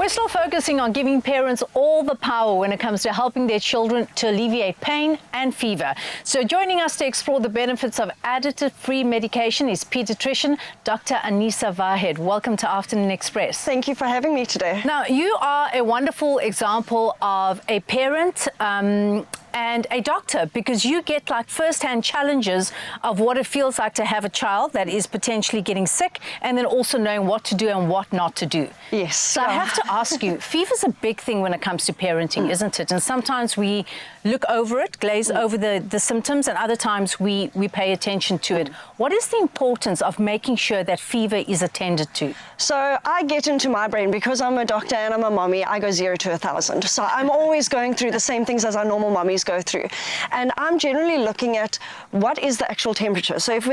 We're still focusing on giving parents all the power when it comes to helping their children to alleviate pain and fever. So joining us to explore the benefits of additive-free medication is pediatrician Dr. Anisa Vahed. Welcome to Afternoon Express. Thank you for having me today. Now, you are a wonderful example of a parent and a doctor, because you get like first-hand challenges of what it feels like to have a child that is potentially getting sick, and then also knowing what to do and what not to do. Yes. So I have to ask you, fever's a big thing when it comes to parenting, isn't it? And sometimes we look over it, glaze over the symptoms, and other times we pay attention to it. What is the importance of making sure that fever is attended to? So I get into my brain, because I'm a doctor and I'm a mommy, I go 0 to 1,000. So I'm always going through the same things as our normal mommies go through. And I'm generally looking at what is the actual temperature. So if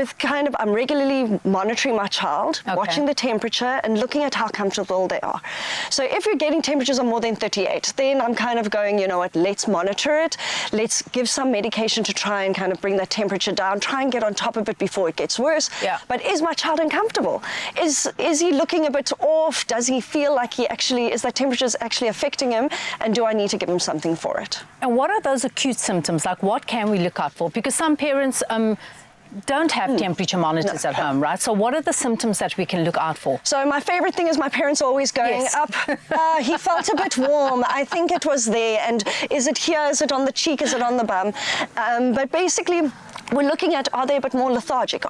I'm regularly monitoring my child, watching the temperature and looking at how comfortable they are. So if you're getting temperatures of more than 38, then I'm kind of going, you know what, let's monitor it. Let's give some medication to try and kind of bring that temperature down, try and get on top of it before it gets worse. Yeah. But is my child uncomfortable? Is he looking a bit off? Does he feel like is that temperature is actually affecting him? And do I need to give him something for it? And what are those acute symptoms? Like, what can we look out for? Because some parents don't have temperature monitors at home, right? So what are the symptoms that we can look out for? So my favorite thing is my parents always going up, he felt a bit warm, I think it was there, and is it here, is it on the cheek, is it on the bum? But basically, we're looking at, are they a bit more lethargic?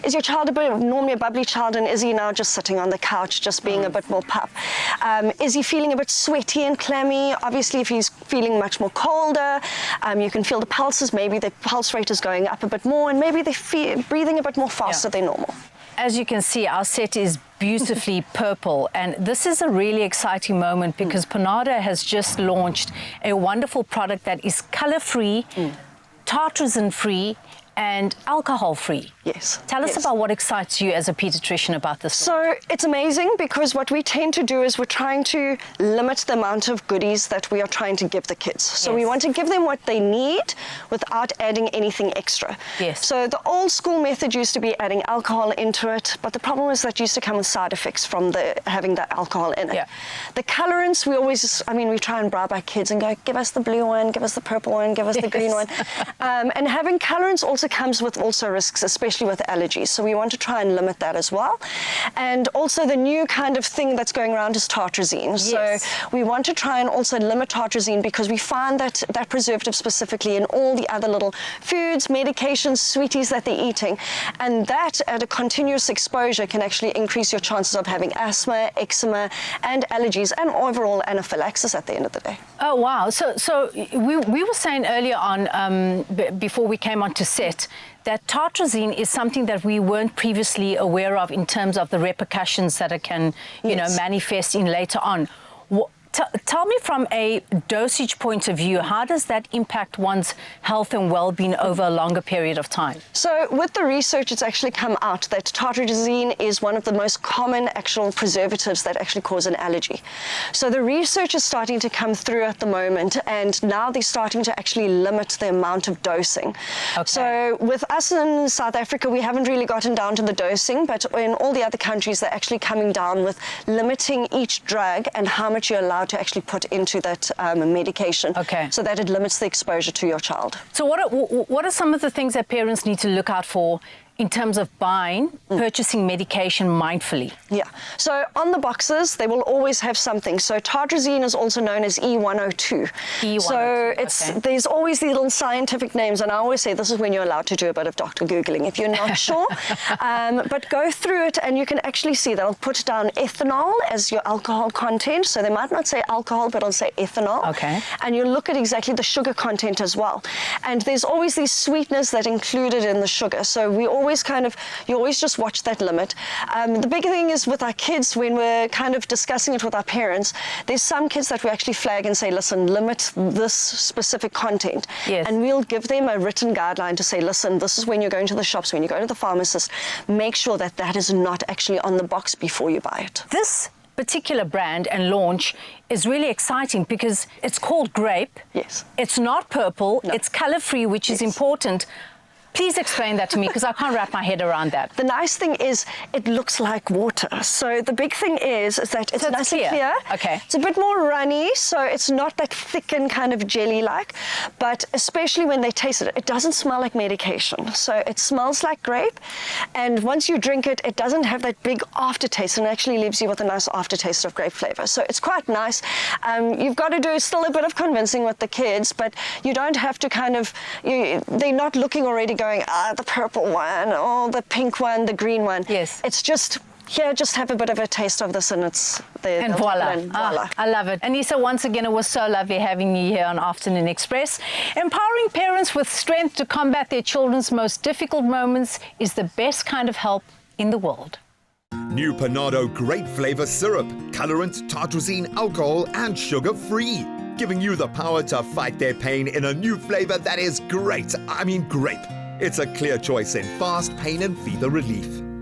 Is your child normally a bubbly child, and is he now just sitting on the couch, just being a bit more puff? Is he feeling a bit sweaty and clammy? Obviously, if he's feeling much more colder, you can feel the pulses, maybe the pulse rate is going up a bit more, and maybe they're breathing a bit more faster than normal. As you can see, our set is beautifully purple, and this is a really exciting moment because Panado has just launched a wonderful product that is color-free, tartrazine-free, and alcohol-free. Yes. Tell us about what excites you as a pediatrician about this. So it's amazing, because what we tend to do is we're trying to limit the amount of goodies that we are trying to give the kids. So we want to give them what they need without adding anything extra. Yes. So the old school method used to be adding alcohol into it, but the problem is that used to come with side effects from having that alcohol in it. Yeah. The colorants, we try and bribe our kids and go, give us the blue one, give us the purple one, give us the green one. And having colorants also comes with risks, especially with allergies. So we want to try and limit that as well. And also the new kind of thing that's going around is tartrazine. Yes. So we want to try and also limit tartrazine, because we find that preservative specifically in all the other little foods, medications, sweeties that they're eating. And that at a continuous exposure can actually increase your chances of having asthma, eczema, and allergies, and overall anaphylaxis at the end of the day. Oh, wow. So we were saying earlier on, before we came on to set, that tartrazine is something that we weren't previously aware of in terms of the repercussions that it can, manifest in later on. Tell me, from a dosage point of view, how does that impact one's health and well-being over a longer period of time? So with the research, it's actually come out that tartrazine is one of the most common actual preservatives that actually cause an allergy. So the research is starting to come through at the moment, and now they're starting to actually limit the amount of dosing. Okay. So with us in South Africa, we haven't really gotten down to the dosing, but in all the other countries, they're actually coming down with limiting each drug and how much you're allowed to actually put into that medication, so that it limits the exposure to your child. So what are some of the things that parents need to look out for in terms of purchasing medication mindfully? Yeah, so on the boxes, they will always have something. So tartrazine is also known as E102. E102, so there's always these little scientific names, and I always say this is when you're allowed to do a bit of doctor Googling if you're not sure. But go through it, and you can actually see they'll put down ethanol as your alcohol content. So they might not say alcohol, but it'll say ethanol. Okay. And you look at exactly the sugar content as well. And there's always these sweeteners that are included in the sugar. So we always you always just watch that limit. The big thing is with our kids, when we're kind of discussing it with our parents, there's some kids that we actually flag and say, listen, limit this specific content. Yes. And we'll give them a written guideline to say, listen, this is when you're going to the shops, when you go to the pharmacist, make sure that that is not actually on the box before you buy it. This particular brand and launch is really exciting because it's called Grape. Yes. It's not purple. No. It's color-free, which is important. Please explain that to me, because I can't wrap my head around that. The nice thing is it looks like water. So the big thing is that it's nice and clear. Okay. It's a bit more runny, so it's not that thick and kind of jelly-like. But especially when they taste it, it doesn't smell like medication. So it smells like grape. And once you drink it, it doesn't have that big aftertaste, and actually leaves you with a nice aftertaste of grape flavor. So it's quite nice. You've got to do still a bit of convincing with the kids, but you don't have to kind of, they're not looking already going, the purple one, or the pink one, the green one. Yes. It's just, here, just have a bit of a taste of this, and it's there. And voila. I love it. Anissa, once again, it was so lovely having you here on Afternoon Express. Empowering parents with strength to combat their children's most difficult moments is the best kind of help in the world. New Panado grape flavor syrup, colorant, tartrazine, alcohol, and sugar-free. Giving you the power to fight their pain in a new flavor that is great. I mean grape. It's a clear choice in fast pain and fever relief.